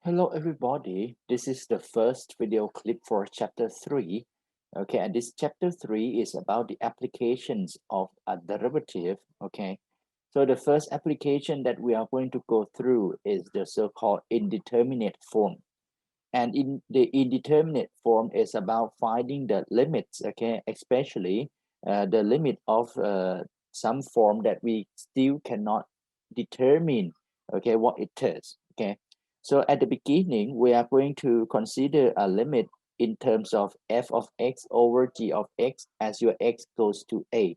Hello everybody, this is the first video clip for chapter 3. Okay, and this chapter 3 is about the applications of a derivative. Okay, so the first application that we are going to go through is the so-called indeterminate form. And in the indeterminate form is about finding the limits, okay, especially the limit of some form that we still cannot determine, okay, what it is. Okay, so at the beginning we are going to consider a limit in terms of f of x over g of x as your x goes to a.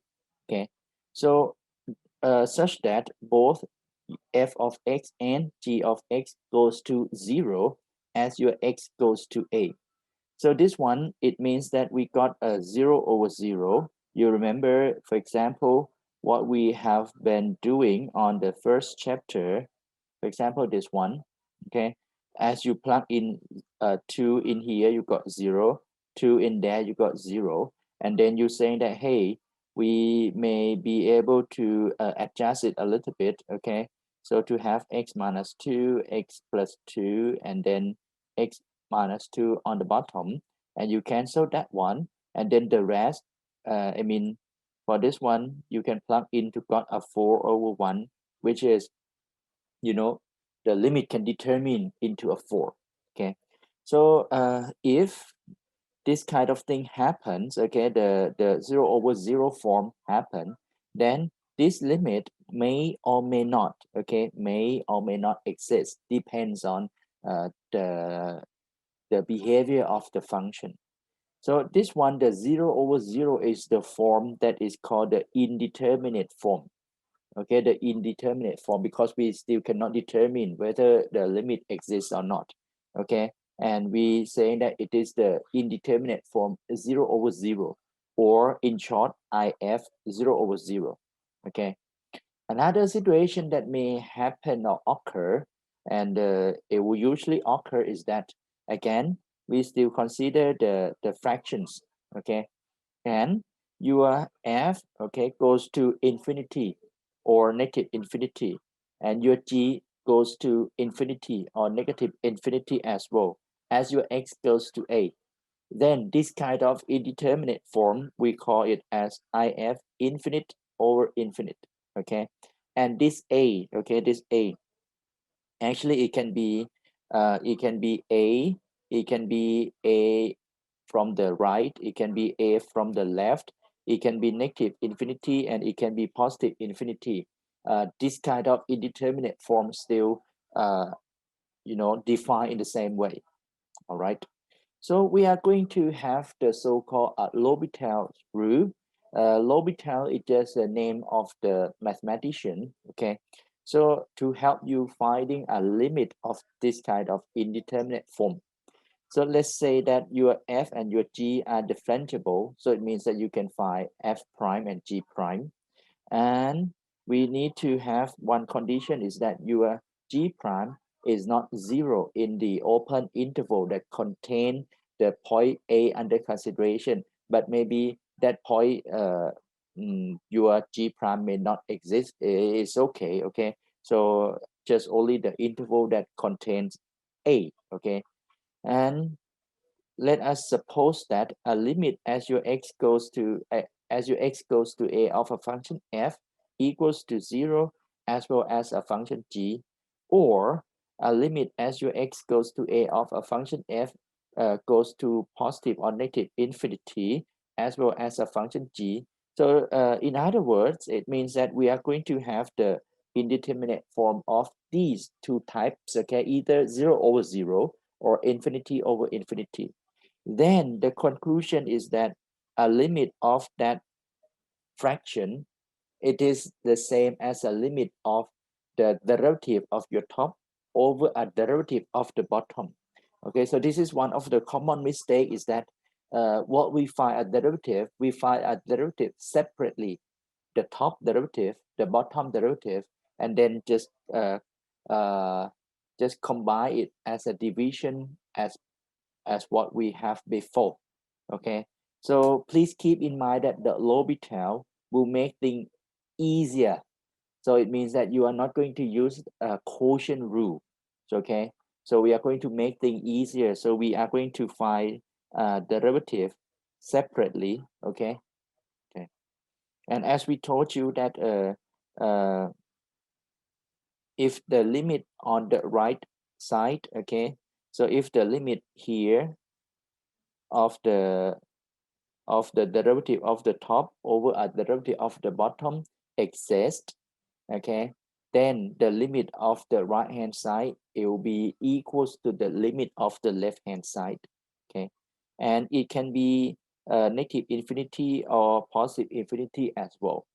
Okay, so such that both f of x and g of x goes to 0 as your x goes to a. So this one, it means that we got a 0 over 0. You remember, for example, what we have been doing on the first chapter. For example, this one, okay? As you plug in 2 in here, you got 0. 2 in there, you got 0. And then you're saying that, hey, we may be able to adjust it a little bit, okay? So to have x minus 2, x plus 2, and then x minus 2 on the bottom, and you cancel that one, and then the rest, I mean, for this one, you can plug in to got a 4 over 1, which is, you know, the limit can determine into a 4. Okay, so if this kind of thing happens, okay, the 0 over 0 form happen, then this limit may or may not, okay, may or may not exist, depends on the behavior of the function. So this one, the 0 over 0 is the form that is called the indeterminate form. Okay, the indeterminate form, because we still cannot determine whether the limit exists or not. Okay, and we say that it is the indeterminate form 0 over 0, or in short, if 0 over 0. Okay, another situation that may happen or occur, and it will usually occur, is that again we still consider the fractions. Okay, and your f, okay, goes to infinity or negative infinity, and your g goes to infinity or negative infinity as well as your x goes to a. Then this kind of indeterminate form, we call it as if infinite over infinite. Okay, and this a, okay, this a, actually it can be a, it can be a from the right, it can be a from the left, it can be negative infinity, and it can be positive infinity. This kind of indeterminate form still defined in the same way. All right, so we are going to have the so-called L'Hopital rule. L'Hopital is just the name of the mathematician. Okay, so to help you finding a limit of this kind of indeterminate form. So let's say that your f and your g are differentiable. So it means that you can find f prime and g prime. And we need to have one condition, is that your g prime is not 0 in the open interval that contain the point a under consideration, but maybe that point your g prime may not exist. It's okay. Okay, so just only the interval that contains a. Okay, and let us suppose that a limit as your x goes to a of a function f equals to 0, as well as a function g, or a limit as your x goes to a of a function f goes to positive or negative infinity, as well as a function g. So in other words, it means that we are going to have the indeterminate form of these two types, okay, either 0 over 0 or infinity over infinity. Then the conclusion is that a limit of that fraction, it is the same as a limit of the derivative of your top over a derivative of the bottom. Okay, so this is one of the common mistake, is that what we find a derivative, we find a derivative separately, the top derivative, the bottom derivative, and then uh, just combine it as a division as what we have before. Okay, so please keep in mind that the L'Hopital will make things easier. So it means that you are not going to use a quotient rule. So, okay, So we are going to make things easier. So we are going to find derivative separately, okay? Okay. And as we told you that if the limit on the right side, okay, so if the limit here of the derivative of the top over a derivative of the bottom exists, okay, then the limit of the right hand side, it will be equals to the limit of the left hand side, okay, and it can be negative infinity or positive infinity as well.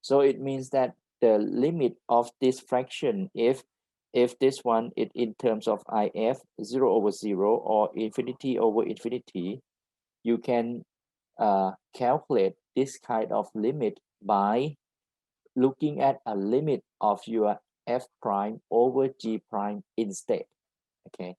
So it means that the limit of this fraction, if this one is in terms of if 0 over 0 or infinity over infinity, you can calculate this kind of limit by looking at a limit of your f prime over g prime instead, okay?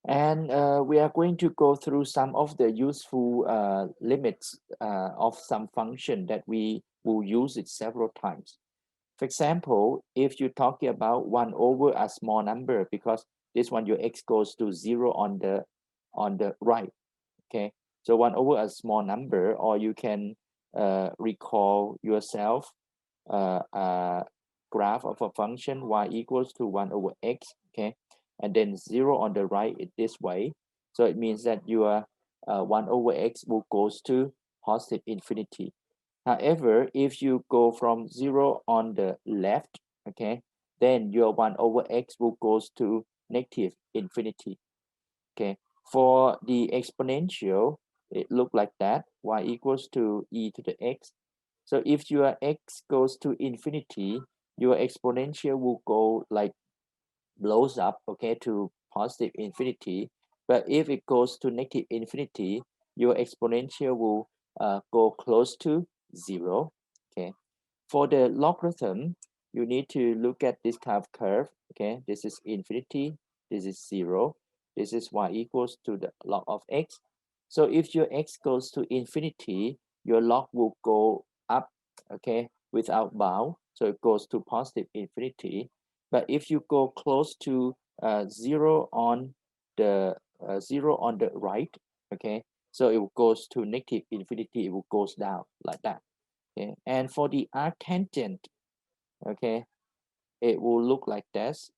And we are going to go through some of the useful limits of some function that we will use it several times. For example, if you're talking about 1 over a small number, because this one your x goes to 0 on the right, okay? So 1 over a small number, or you can recall yourself a graph of a function y equals to 1 over x, okay? And then 0 on the right is this way. So it means that your 1 over x will goes to positive infinity. However, if you go from 0 on the left, okay, then your 1 over x will goes to negative infinity, okay? For the exponential, it look like that, y equals to e to the x. So if your x goes to infinity, your exponential will go like blows up, okay, to positive infinity. But if it goes to negative infinity, your exponential will go close to 0, okay? For the logarithm, you need to look at this kind of curve, okay? This is infinity, this is 0, this is y equals to the log of x. So if your x goes to infinity, your log will go up, okay, without bound. So it goes to positive infinity. But if you go close to 0 on the 0 on the right, okay, so it goes to negative infinity, it will goes down like that. Okay, and for the arctangent, okay, it will look like this.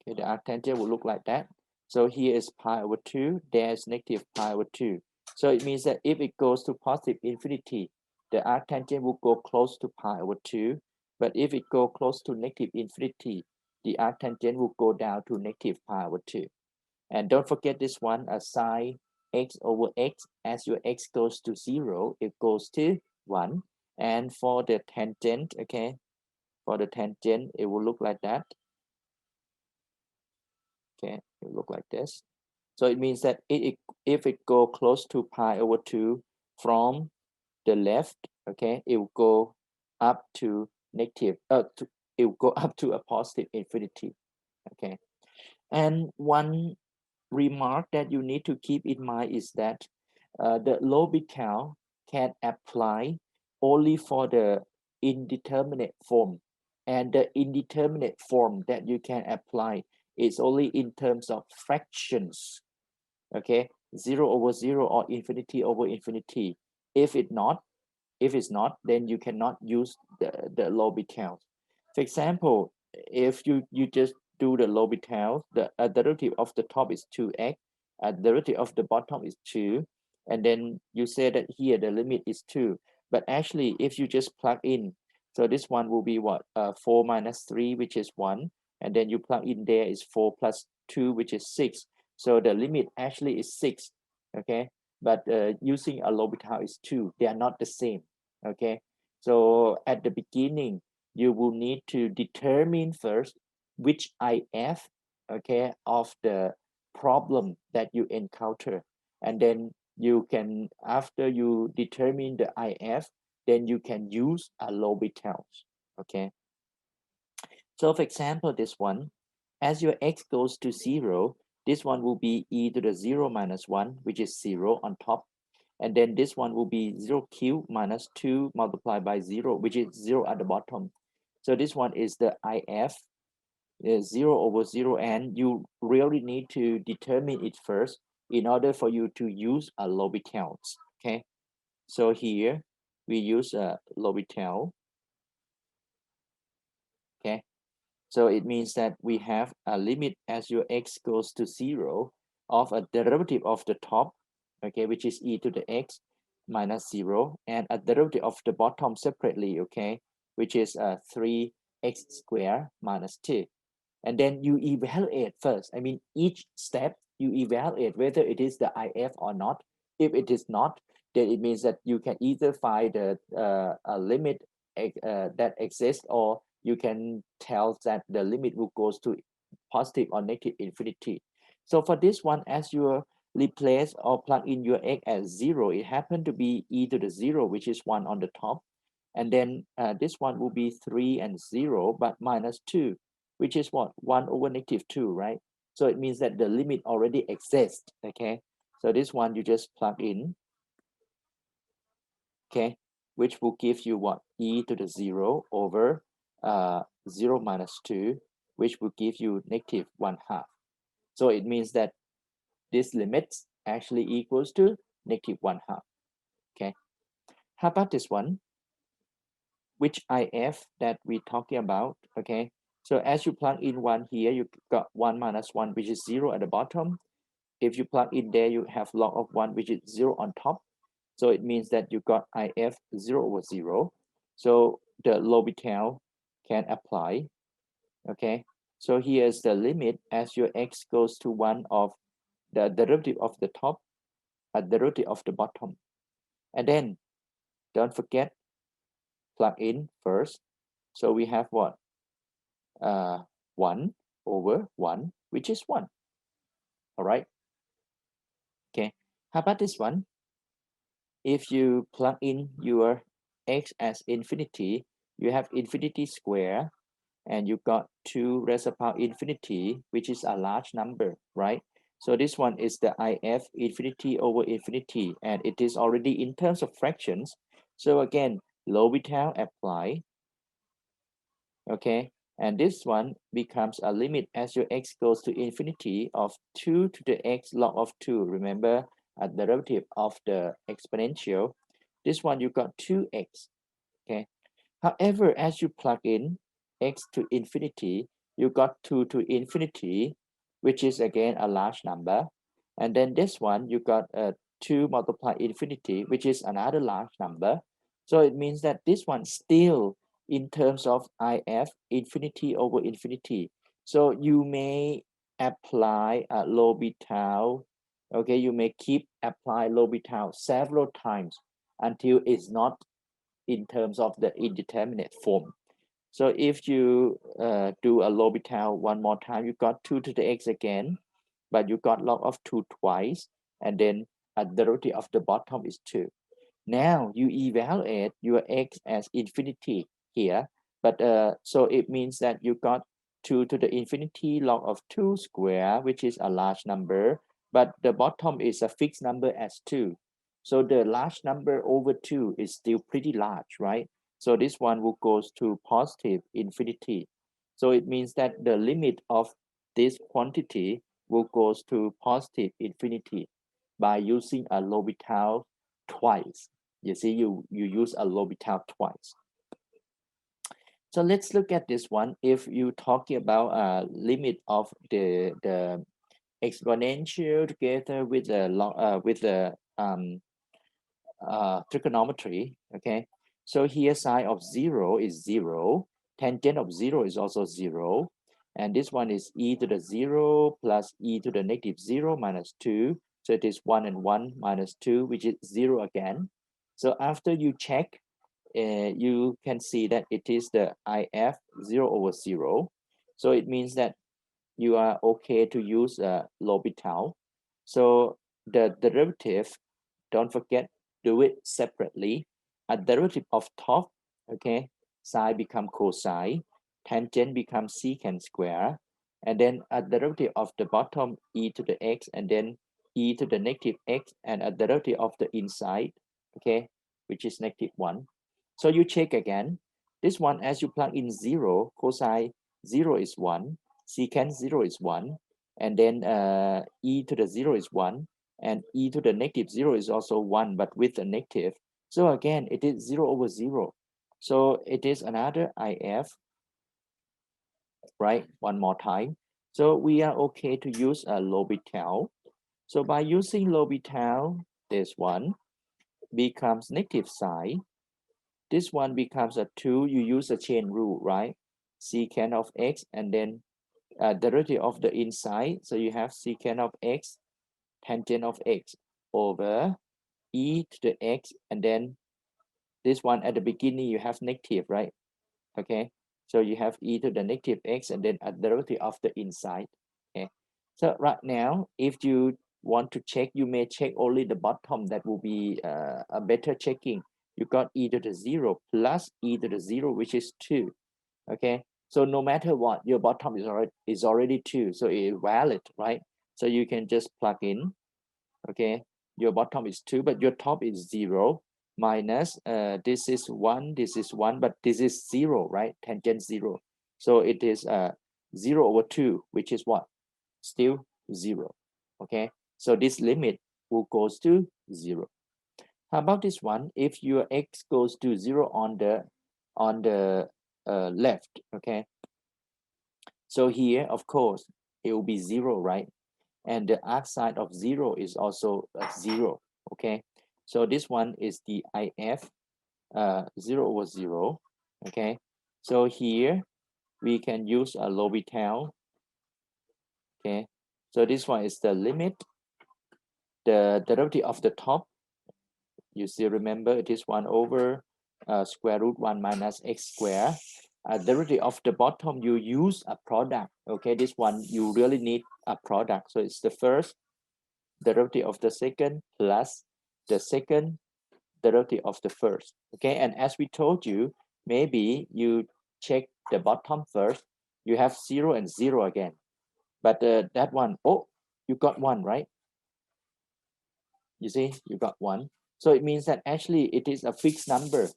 Okay, the arctangent will look like that. So here is pi over 2, there's negative pi over 2. So it means that if it goes to positive infinity, the arctangent will go close to pi over 2. But if it go close to negative infinity, the arctangent will go down to negative pi over 2. And don't forget this one, a sine x over x, as your x goes to 0, it goes to 1. And for the tangent, okay, for the tangent, it will look like that. Okay, it will look like this. So it means that if it go close to pi over 2 from the left, okay, it will go up to negative, it will go up to a positive infinity, okay. And one remark that you need to keep in mind is that the L'Hopital can apply only for the indeterminate form, and the indeterminate form that you can apply is only in terms of fractions, okay, 0 over 0 or infinity over infinity. If it's not, then you cannot use the L'Hopital. For example, if you just do the L'Hopital, the derivative of the top is 2x, derivative of the bottom is 2, and then you say that here the limit is 2. But actually, if you just plug in, so this one will be what? 4 minus 3, which is 1, and then you plug in there is 4 plus 2, which is 6. So the limit actually is 6, okay? But using a L'Hopital is 2. They are not the same, okay? So at the beginning, you will need to determine first which if, okay, of the problem that you encounter. And then you can, after you determine the if, then you can use a L'Hopital, okay? So for example, this one, as your x goes to 0, this one will be e to the 0 minus 1, which is 0 on top. And then this one will be 0 cubed minus 2 multiplied by 0, which is 0 at the bottom. So this one is the if, 0 over 0, and you really need to determine it first in order for you to use a L'Hopital's. Okay, so here we use a L'Hopital. Okay, so it means that we have a limit as your x goes to 0 of a derivative of the top, okay, which is e to the x minus 0, and a derivative of the bottom separately, okay, which is 3x squared minus 2. And then you evaluate first. I mean, each step you evaluate whether it is the IF or not. If it is not, then it means that you can either find a limit that exists, or you can tell that the limit will goes to positive or negative infinity. So for this one, as you replace or plug in your x as 0, it happened to be e to the 0, which is 1 on the top. And then this one will be 3 and 0, but minus 2, which is what? 1 over negative 2, right? So it means that the limit already exists, okay? So this one you just plug in, okay? Which will give you what? E to the 0 over 0 minus 2, which will give you negative 1/2. So it means that this limit actually equals to negative 1/2, okay? How about this one? Which IF that we're talking about, okay? So as you plug in 1 here, you got 1 minus 1, which is 0 at the bottom. If you plug in there, you have log of 1, which is 0 on top. So it means that you got IF 0 over 0. So the L'Hopital can apply, okay? So here's the limit as your x goes to 1 of the derivative of the top, a derivative of the bottom. And then don't forget, plug in first. So we have what? 1 over 1, which is 1. All right. Okay. How about this one? If you plug in your x as infinity, you have infinity square, and you got 2 raised to power infinity, which is a large number, right? So this one is the IF infinity over infinity, and it is already in terms of fractions. So again, L'Hopital apply, okay? And this one becomes a limit as your x goes to infinity of 2 to the x log of 2. Remember, a derivative of the exponential. This one you got 2x, okay? However, as you plug in x to infinity, you got 2 to infinity, which is again a large number. And then this one, you got 2 multiplied infinity, which is another large number. So it means that this one still in terms of IF infinity over infinity. So you may apply a L'Hopital, okay? You may keep apply L'Hopital several times until it's not in terms of the indeterminate form. So if you do a L'Hopital one more time, you got 2 to the x again, but you got log of 2 twice, and then a derivative of the bottom is 2. Now you evaluate your x as infinity here, but so it means that you got 2 to the infinity log of 2 square, which is a large number, but the bottom is a fixed number as 2. So the large number over 2 is still pretty large, right? So this one will goes to positive infinity. So it means that the limit of this quantity will goes to positive infinity by using a L'Hopital twice. You see, you use a L'Hopital twice. So let's look at this one. If you talking about a limit of the exponential together with the trigonometry, okay? So here sine of 0 is 0, tangent of 0 is also 0, and this one is e to the 0 plus e to the negative 0 minus 2. So it is 1 and 1 minus 2, which is 0 again. So after you check, you can see that it is the IF 0 over 0. So it means that you are okay to use L'Hopital. So the derivative, don't forget, do it separately. A derivative of top, okay, sine become cosine, tangent becomes secant square, and then a derivative of the bottom e to the x, and then e to the negative x, and a derivative of the inside, okay, which is negative 1. So you check again. This one, as you plug in 0, cosine 0 is 1, secant 0 is 1, and then e to the 0 is 1, and e to the negative 0 is also 1, but with a negative. So again, it is 0 over 0. So it is another IF, right? One more time. So we are okay to use a L'Hopital. So by using L'Hopital, this one becomes negative sign. This one becomes a 2. You use a chain rule, right? Secant of x, and then derivative of the inside. So you have secant of x, tangent of x over e to the x, and then this one at the beginning you have negative, right? Okay, so you have e to the negative x, and then a derivative of the inside. Okay, so right now, if you want to check, you may check only the bottom. That will be a better checking. You got e to the 0 plus e to the 0, which is 2. Okay, so no matter what, your bottom is already 2, so it is valid, right? So you can just plug in. Okay, your bottom is 2, but your top is 0, minus this is 1, this is 1, but this is 0, right? Tangent 0. So it is 0 over 2, which is what? Still 0. Okay, so this limit will goes to 0. How about this one? If your x goes to 0 on the left, okay, so here of course it will be 0, right? And the arc side of 0 is also 0. Okay, so this one is the IF 0 over 0. Okay, so here we can use a L'Hopital. Okay, so this one is the limit. The derivative of the top, you still remember, it is 1 over square root 1 minus x squared. Derivative of the bottom, you use a product. Okay, this one you really need a product. So it's the first derivative of the second plus the second derivative of the first. Okay, and as we told you, maybe you check the bottom first, you have 0 and 0 again, but that one, oh, you got 1, right? You see, you got 1. So it means that actually it is a fixed number,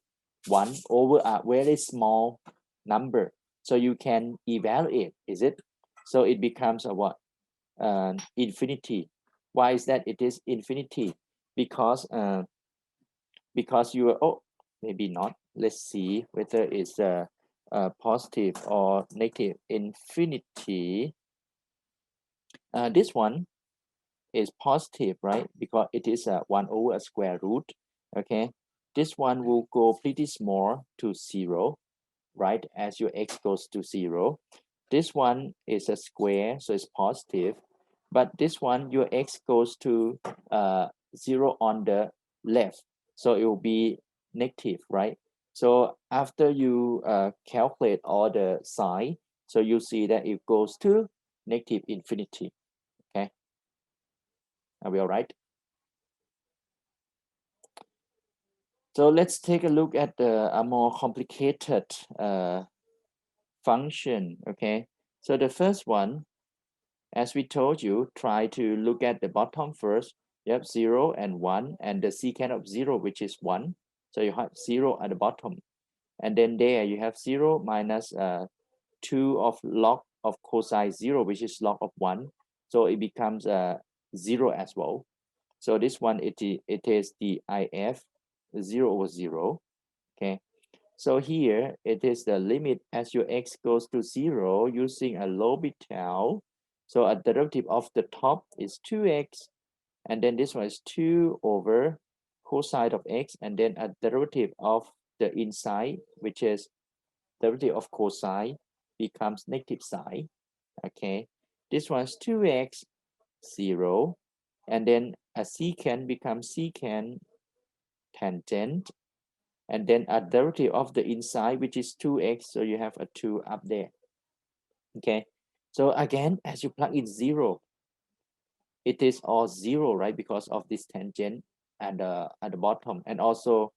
1 over a very small number. So you can evaluate, is it? So it becomes a what? Infinity. Why is that it is infinity? Because you are, oh, maybe not. Let's see whether it's positive or negative. Infinity. This one is positive, right? Because it is 1 over a square root. Okay, this one will go pretty small to 0, right? As your x goes to 0. This one is a square, so it's positive. But this one, your x goes to 0 on the left, so it will be negative, right? So after you calculate all the sign, so you see that it goes to negative infinity. Okay, are we all right? So let's take a look at a more complicated function. Okay, so the first one, as we told you, try to look at the bottom first. You have 0 and 1, and the secant of 0, which is 1. So you have 0 at the bottom. And then there you have 0 minus 2 of log of cosine 0, which is log of 1. So it becomes 0 as well. So this one, it is the IF 0 over 0. Okay. So here it is the limit as your x goes to 0 using a L'Hopital. So a derivative of the top is 2x, and then this one is 2 over cosine of x, and then a derivative of the inside, which is derivative of cosine, becomes negative sine. Okay, this one is 2x, 0, and then a secant becomes secant tangent, and then a derivative of the inside, which is 2x, so you have a 2 up there. Okay, so again, as you plug in 0, it is all 0, right? Because of this tangent at the bottom, and also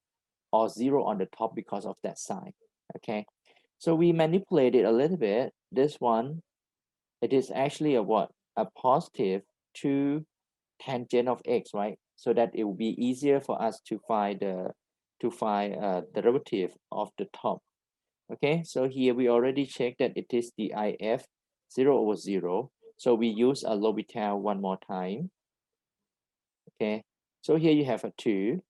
all 0 on the top because of that sign. Okay, so we manipulate it a little bit. This one, it is actually a what? A positive 2 tangent of x, right? So that it will be easier for us to find the derivative of the top. Okay, so here we already checked that it is the IF 0 over 0. So we use a L'Hopital one more time. Okay, so here you have a 2,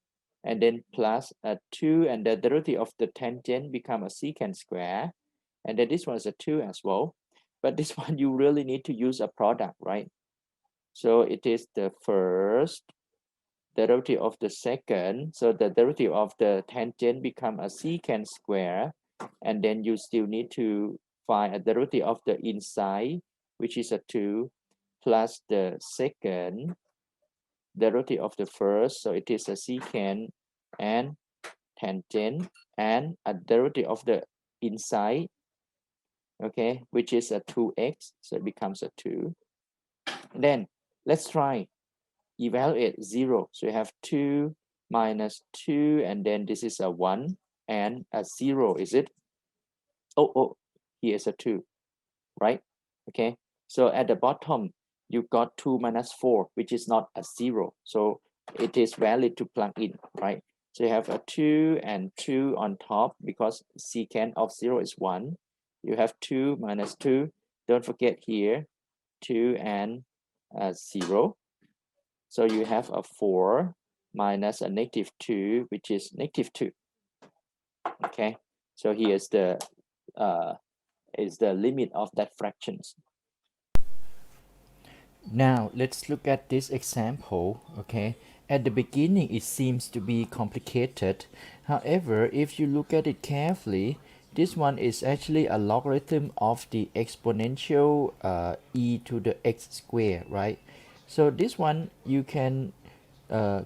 and then plus a 2, and the derivative of the tangent become a secant square, and then this one is a 2 as well. But this one you really need to use a product, right? So it is the first derivative of the second. So the derivative of the tangent become a secant square, and then you still need to find a derivative of the inside, which is a 2, plus the second derivative of the first. So it is a secant and tangent, and a derivative of the inside, okay, which is a 2x. So it becomes a 2. Then let's try evaluate 0. So you have 2 minus 2, and then this is a 1 and a 0, is it? Oh, here is a 2, right? Okay, so at the bottom, you got 2 minus 4, which is not a 0. So it is valid to plug in, right? So you have a 2 and 2 on top because secant of 0 is 1. You have 2 minus 2. Don't forget here, 2 and 0. So you have a 4 minus a negative 2, which is negative 2. Okay, so here's the limit of that fractions. Now let's look at this example. Okay, at the beginning it seems to be complicated. However, if you look at it carefully, this one is actually a logarithm of the exponential e to the x square, right? So this one you can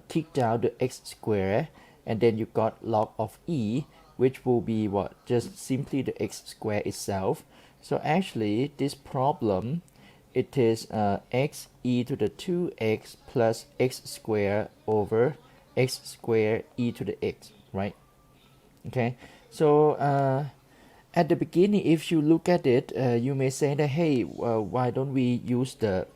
kick down the x square, and then you got log of e, which will be what? Just simply the x square itself. So actually this problem, it is x e to the 2x plus x square over x square e to the x, right? Okay, so at the beginning, if you look at it, you may say that, hey, why don't we use the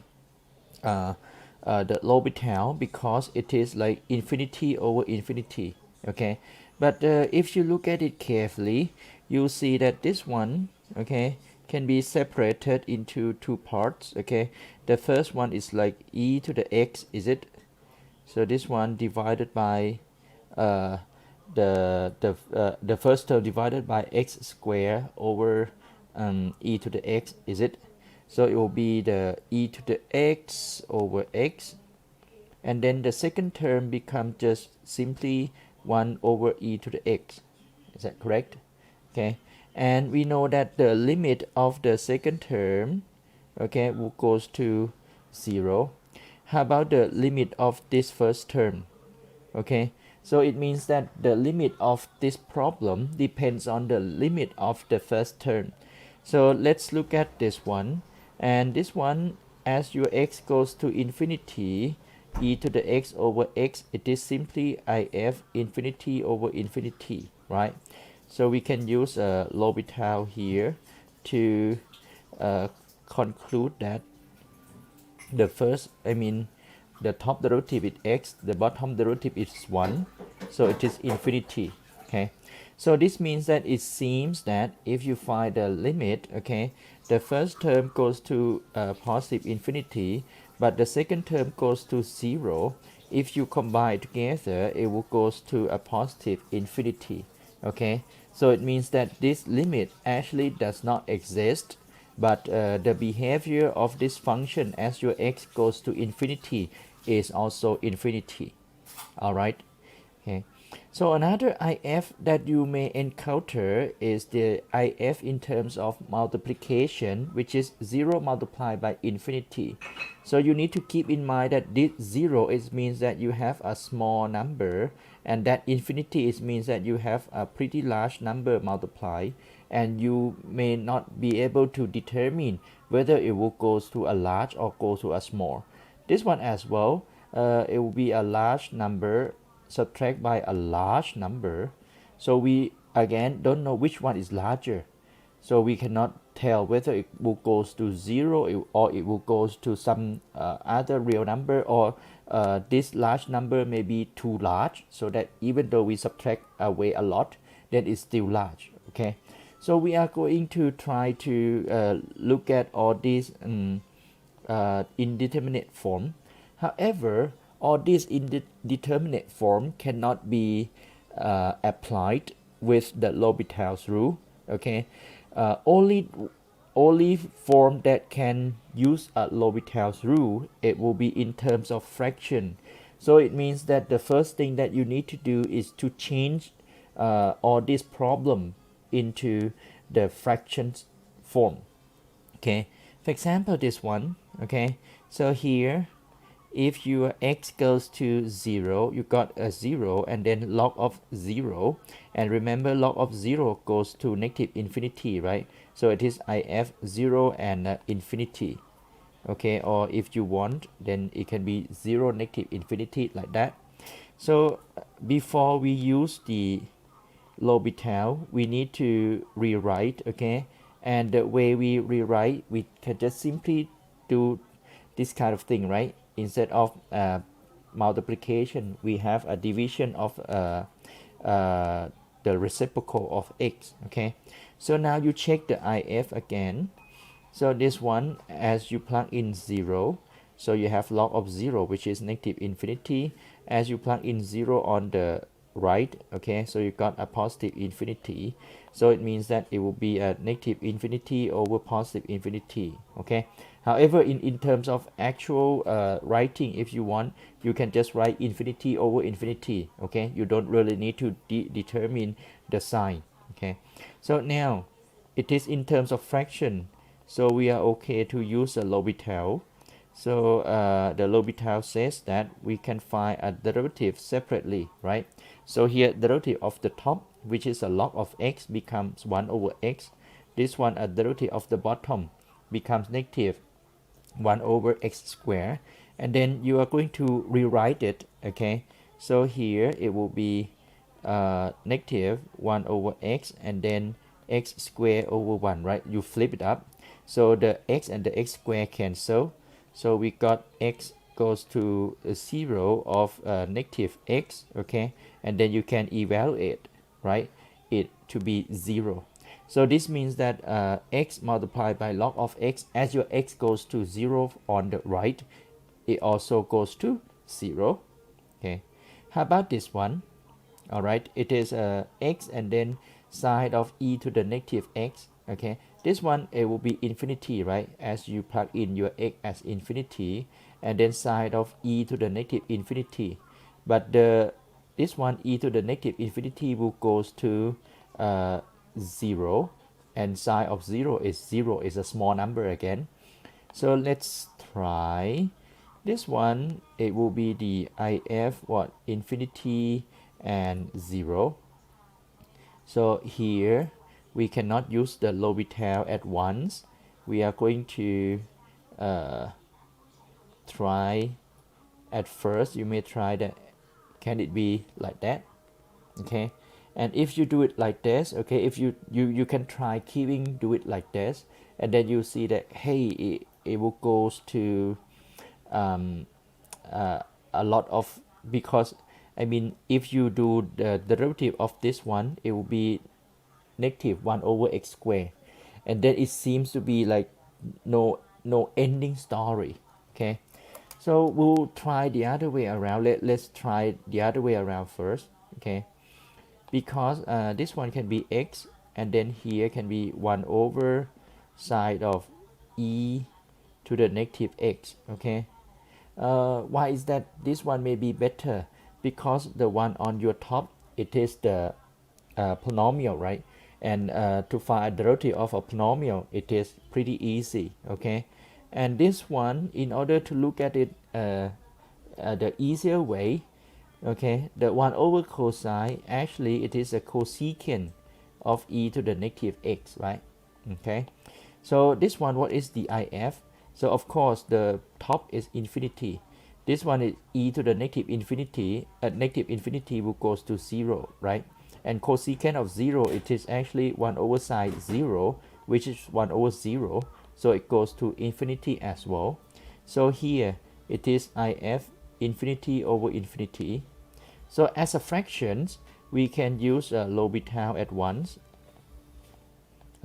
L'Hopital, because it is like infinity over infinity. Okay, but if you look at it carefully, you see that this one, okay, can be separated into two parts. Okay, the first one is like e to the x, is it? So this one divided by uh, the first term divided by x square over e to the x, is it? So it will be the e to the x over x, and then the second term becomes just simply 1 over e to the x. Is that correct? Okay, and we know that the limit of the second term, okay, will goes to 0. How about the limit of this first term? Okay, so it means that the limit of this problem depends on the limit of the first term. So let's look at this one, and this one, as your x goes to infinity, e to the x over x, it is simply if infinity over infinity, right? So we can use a L'Hopital here to conclude that the first, the top derivative is x, the bottom derivative is 1, so it is infinity. Okay, so this means that it seems that if you find the limit, okay, the first term goes to positive infinity, but the second term goes to 0. If you combine together, it will goes to a positive infinity. Okay, so it means that this limit actually does not exist, but the behavior of this function as your x goes to infinity is also infinity. All right. Okay, so another if that you may encounter is the if in terms of multiplication, which is 0 multiplied by infinity. So you need to keep in mind that this 0 is means that you have a small number, and that infinity is means that you have a pretty large number multiplied, and you may not be able to determine whether it will go to a large or go to a small. This one as well, it will be a large number subtract by a large number, so we again don't know which one is larger, so we cannot tell whether it will goes to 0 or it will goes to some other real number, or this large number may be too large, so that even though we subtract away a lot, then it's still large. Okay, So we are going to try to look at all these indeterminate form. However, all these indeterminate form cannot be applied with the L'Hopital's rule. Okay, only form that can use a L'Hopital's rule, it will be in terms of fraction. So it means that the first thing that you need to do is to change all this problem into the fractions form. Okay, for example, this one. Okay, so here, if your x goes to 0, you got a 0 and then log of 0, and remember log of 0 goes to negative infinity, right? So it is if 0 and infinity. Okay, or if you want, then it can be 0 negative infinity, like that. So before we use the L'Hopital, we need to rewrite. Okay, and the way we rewrite, we can just simply do this kind of thing, right? Instead of multiplication, we have a division of the reciprocal of x. Okay, so now you check the if again. So this one, as you plug in 0, so you have log of 0, which is negative infinity. As you plug in 0 on the right, okay, so you got a positive infinity. So it means that it will be a negative infinity over positive infinity. Okay, however, in terms of actual writing, if you want, you can just write infinity over infinity. Okay, you don't really need to determine the sign. Okay, so now it is in terms of fraction, so we are okay to use a L'Hopital. So the L'Hopital says that we can find a derivative separately, right? So here derivative of the top, which is a log of x, becomes 1 over x. This one, a derivative of the bottom, becomes negative 1 over x squared. And then you are going to rewrite it. Okay, so here it will be negative 1 over x and then x squared over 1, right? You flip it up, so the x and the x squared cancel, so we got x goes to 0 of negative x. Okay, and then you can evaluate, right, it to be 0. So this means that x multiplied by log of x, as your x goes to 0 on the right, it also goes to 0. Okay, how about this one? All right, it is x and then side of e to the negative x. Okay, this one, it will be infinity, right? As you plug in your x as infinity, and then side of e to the negative infinity. But this one, e to the negative infinity, will goes to 0, and side of 0 is a small number again. So let's try this one. It will be the if what, infinity and 0. So here we cannot use the L'Hopital at once. We are going to try at first. You may try that, can it be like that? Okay, and if you do it like this, okay, if you can try keeping do it like this, and then you see that, hey, it will goes to a lot of, because I mean, if you do the derivative of this one, it will be negative 1 over x squared, and then it seems to be like no ending story. Okay, so we'll try the other way around. Let's try the other way around first. Okay, because this one can be x, and then here can be 1 over side of e to the negative x. Okay, why is that this one may be better? Because the one on your top, it is the polynomial, right? And to find a derivative of a polynomial, it is pretty easy. Okay, and this one, in order to look at it the easier way, okay, the 1 over cosine, actually it is a cosecant of e to the negative x, right? Okay, so this one, what is the if? So of course the top is infinity. This one is e to the negative infinity. At negative infinity will goes to 0, right? And cosecant of 0, it is actually 1 over sine 0, which is 1 over 0, so it goes to infinity as well. So here it is if infinity over infinity. So as a fractions, we can use L'Hopital at once.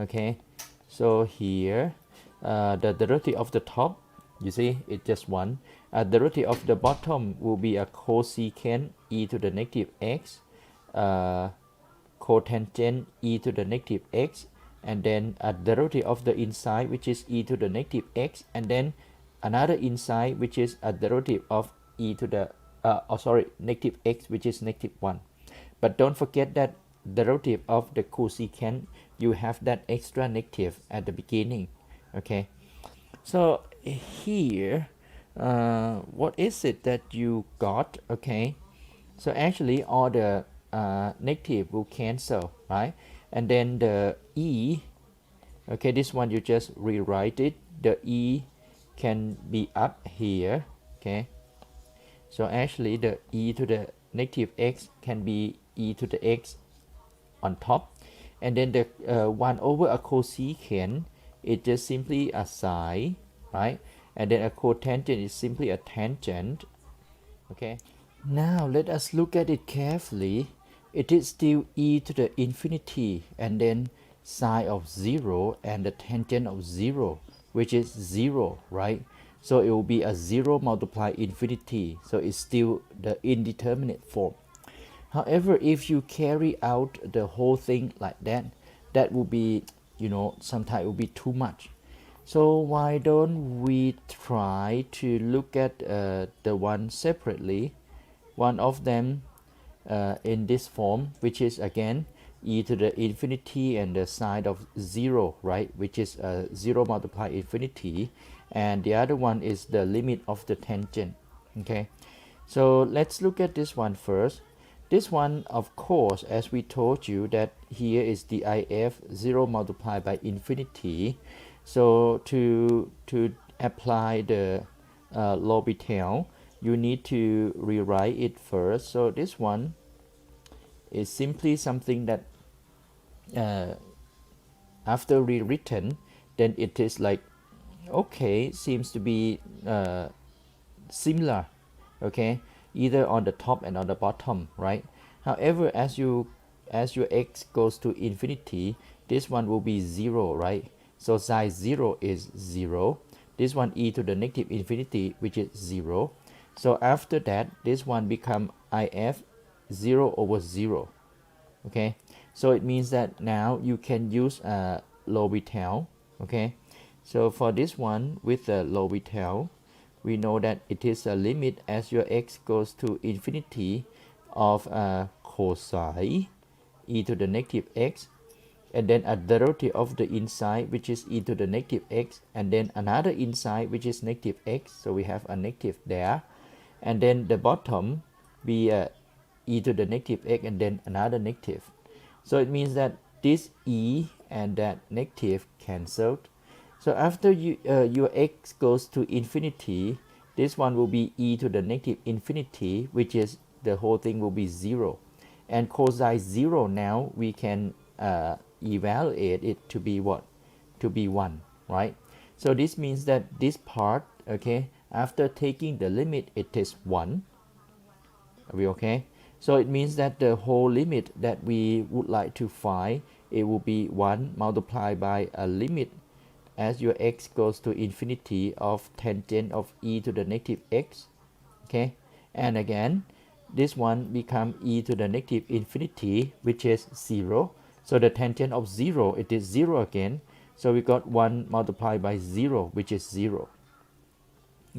Okay, so here the derivative of the top, you see it's just 1. Derivative of the bottom will be a cosecant e to the negative x, cotangent e to the negative x, and then a derivative of the inside, which is e to the negative x, and then another inside, which is a derivative of e to the negative x, which is negative 1. But don't forget that derivative of the cosecant, you have that extra negative at the beginning. Okay, so here what is it that you got? Okay, so actually all the negative will cancel, right? And then the e, okay, this one you just rewrite it. The e can be up here. Okay, so actually the e to the negative x can be e to the x on top, and then the 1 over a cosecant is just simply a sine, right? And then a cotangent is simply a tangent. Okay, now let us look at it carefully. It is still e to the infinity and then sine of 0 and the tangent of 0, which is 0, right? So it will be a 0 multiplied infinity, so it's still the indeterminate form. However, if you carry out the whole thing like that, that will be, sometimes it will be too much. So why don't we try to look at the one separately, one of them in this form, which is again e to the infinity and the sine of 0, right, which is 0 multiplied infinity, and the other one is the limit of the tangent. Okay, so let's look at this one first. This one, of course, as we told you, that here is the if 0 multiplied by infinity. So to apply the L'Hopital, you need to rewrite it first. So this one is simply something that after rewritten, then it is like, okay, seems to be similar, okay, either on the top and on the bottom, right? However, as your x goes to infinity, this one will be 0, right? So sine 0 is 0. This one e to the negative infinity, which is 0. So after that, this one become if 0 over 0. Okay, so it means that now you can use a L'Hopital. Okay, so for this one with the L'Hopital, we know that it is a limit as your x goes to infinity of cosine e to the negative x, and then a derivative of the inside, which is e to the negative x, and then another inside, which is negative x, so we have a negative there, and then the bottom be e to the negative x and then another negative. So it means that this e and that negative cancelled. So after your x goes to infinity, this one will be e to the negative infinity, which is the whole thing will be 0. And cosine 0 now we can evaluate it to be what? To be 1, right? So this means that this part, okay, after taking the limit, it is 1. Are we okay? So it means that the whole limit that we would like to find, it will be 1 multiplied by a limit as your x goes to infinity of tangent of e to the negative x. Okay, and again this one become e to the negative infinity, which is 0. So the tangent of 0, it is 0 again. So we got 1 multiplied by 0, which is 0.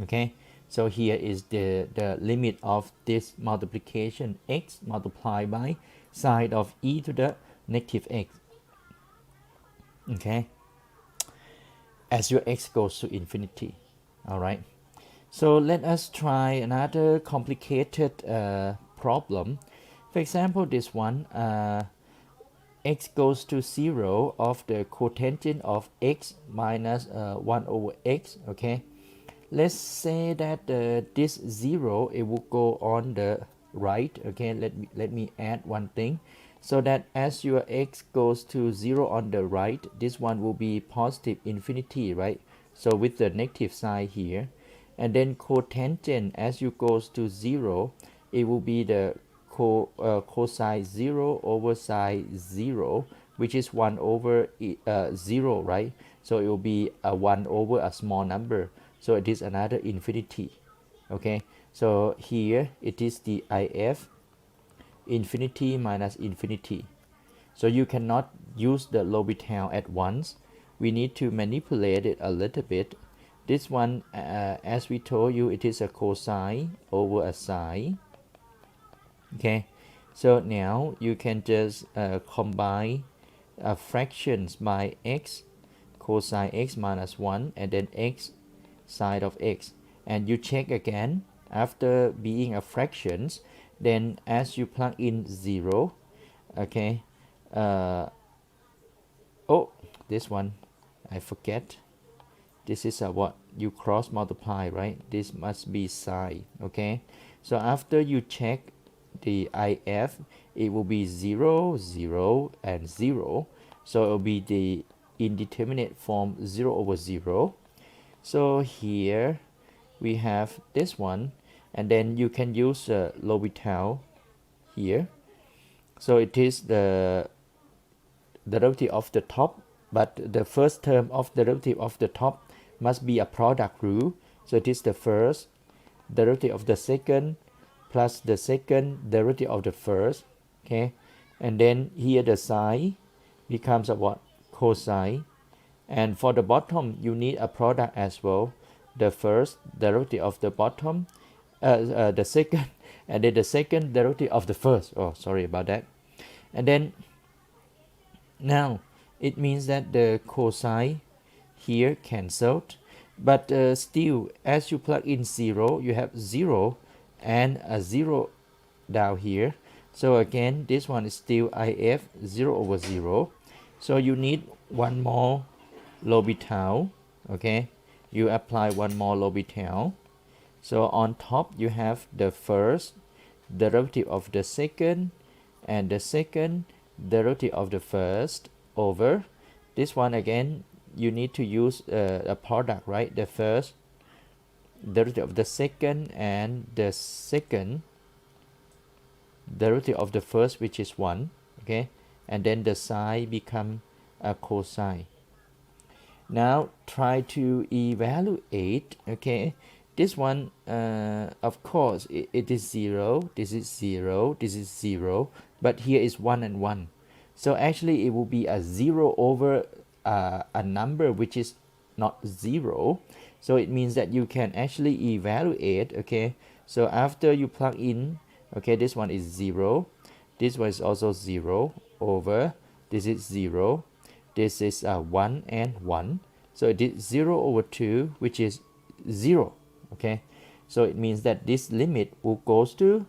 Okay, so here is the limit of this multiplication, x multiplied by sine of e to the negative x. Okay, as your x goes to infinity. All right, so let us try another complicated problem. For example, this one, x goes to 0 of the cotangent of x minus 1 over x. Okay, let's say that this 0, it will go on the right. Okay, let me add one thing, so that as your x goes to 0 on the right, this one will be positive infinity, right? So with the negative sign here, and then cotangent as you goes to 0, it will be the cosine 0 over sine 0, which is 1 over 0, right? So it will be a 1 over a small number, so it is another infinity. Okay, so here it is the if infinity minus infinity. So you cannot use the L'Hopital at once. We need to manipulate it a little bit. This one, as we told you, it is a cosine over a sine. Okay, so now you can just combine fractions by x cosine x minus 1 and then x sine of x, and you check again after being a fractions. Then as you plug in 0, okay, oh, this one I forget. This is what you cross multiply, right? This must be sine. Okay, so after you check the if, it will be 0 0 and 0, so it will be the indeterminate form 0 over 0. So here we have this one, and then you can use L'Hopital here. So it is the derivative of the top, but the first term of derivative of the top must be a product rule. So it is the first derivative of the second plus the second derivative of the first. Okay, and then here the sine becomes a what? Cosine. And for the bottom, you need a product as well. The first derivative of the bottom, the second, and then the second derivative of the first. Oh, sorry about that. And then now it means that the cosine here cancelled, but still, as you plug in 0, you have 0 and a 0 down here. So again, this one is still if 0 over 0. So you need one more L'Hopital. Okay, you apply one more L'Hopital. So on top you have the first derivative of the second and the second derivative of the first over this one. Again, you need to use a product, right? The first derivative of the second and the second derivative of the first, which is 1. Okay, and then the sine become a cosine. Now try to evaluate. Okay, this one, of course it is 0, this is 0, this is 0, but here is 1 and 1. So actually it will be a 0 over a number which is not 0. So it means that you can actually evaluate. Okay, so after you plug in, okay, this one is 0, this one is also 0 over, this is 0, this is 1 and 1. So it is 0 over 2, which is 0. Okay, so it means that this limit will goes to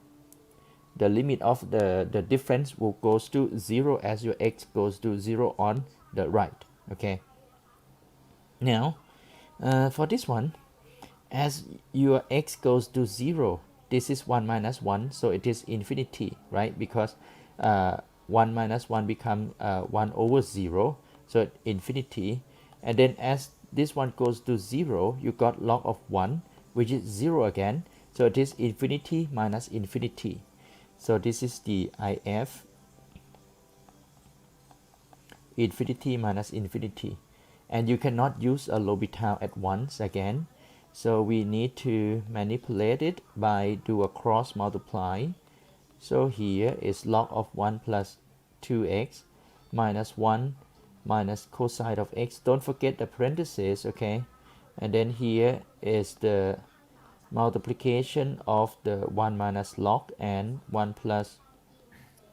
the limit of the difference will goes to 0 as your x goes to 0 on the right. Okay, now for this one, as your x goes to 0, this is 1 minus 1, so it is infinity, right? Because 1 minus 1 become 1 over 0, so infinity. And then as this one goes to 0, you got log of 1, which is 0 again, so it is infinity minus infinity. So this is the if infinity minus infinity, and you cannot use a L'Hopital at once again, so we need to manipulate it by do a cross multiply. So here is log of 1 plus 2x minus 1 minus cosine of x. Don't forget the parentheses. Okay, and then here is the multiplication of the 1 minus log and 1 plus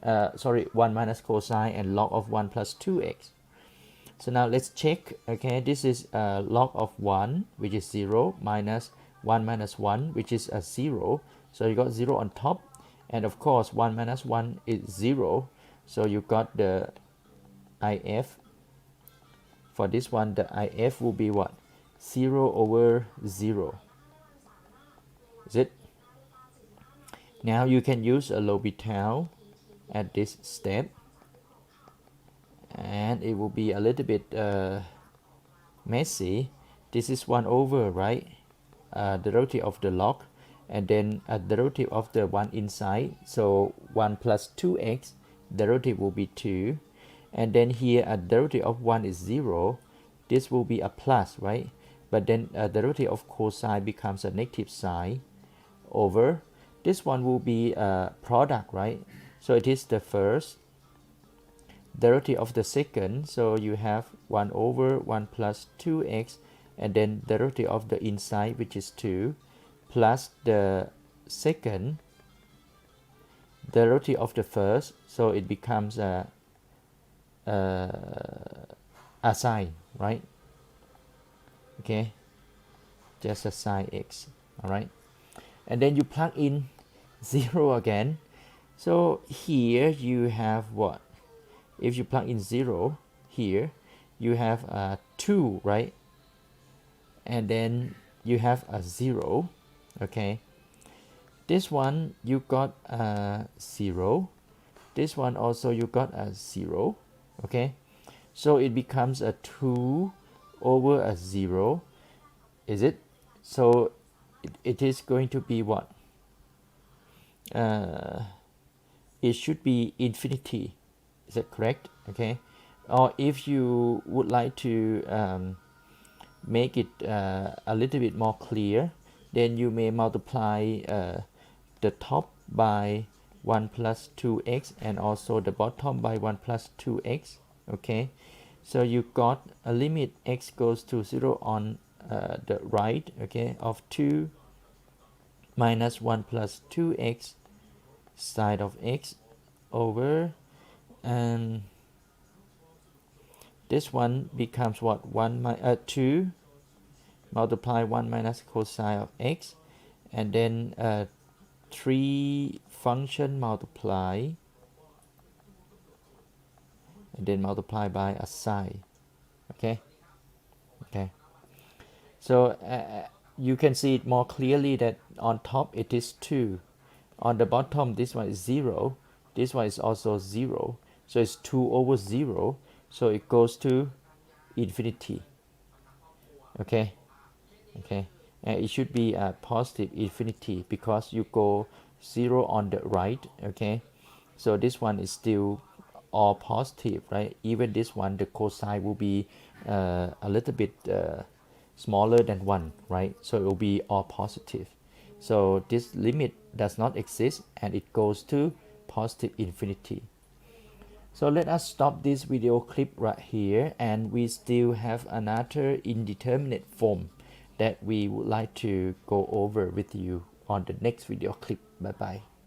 1 minus cosine and log of 1 plus 2x. So now let's check. Okay, this is log of 1, which is 0, minus 1 minus 1, which is a 0. So you got 0 on top, and of course 1 minus 1 is 0, so you got the if. For this one, the if will be what? 0 over 0. Is it? Now you can use a L'Hopital at this step, and it will be a little bit messy. This is 1 over, right? Derivative of the log, and then a derivative of the one inside. So 1 plus 2x, derivative will be 2. and then here a derivative of 1 is 0. This will be a plus, right? But then a derivative of cosine becomes a negative sign over. This one will be a product, right? So it is the first derivative of the second. So you have 1 over 1 plus 2x, and then derivative of the inside, which is 2, plus the second derivative of the first. So it becomes a sine, right? Okay, just a sine x. All right, and then you plug in 0 again. So here you have what? If you plug in 0 here, you have a 2, right? And then you have a 0. Okay, this one you got a 0. This one also you got a 0. Okay, so it becomes a 2 over a 0. Is it? So it is going to be what? It should be infinity. Is that correct? Okay, or if you would like to make it a little bit more clear, then you may multiply the top by 1 plus 2x and also the bottom by 1 plus 2x. Okay, so you got a limit x goes to 0 on the right, okay, of 2 minus 1 plus 2x side of x over, and this one becomes what? 2 multiply 1 minus cosine of x, and then 3 function multiply, and then multiply by a sine. Okay, okay, so you can see it more clearly that on top it is 2, on the bottom this one is 0, this one is also 0, so it's 2 over 0, so it goes to infinity. Okay, okay, and it should be a positive infinity because you go 0 on the right. Okay, so this one is still all positive, right? Even this one, the cosine will be a little bit smaller than 1, right? So it will be all positive. So this limit does not exist and it goes to positive infinity. So let us stop this video clip right here, and we still have another indeterminate form that we would like to go over with you on the next video clip. Bye bye.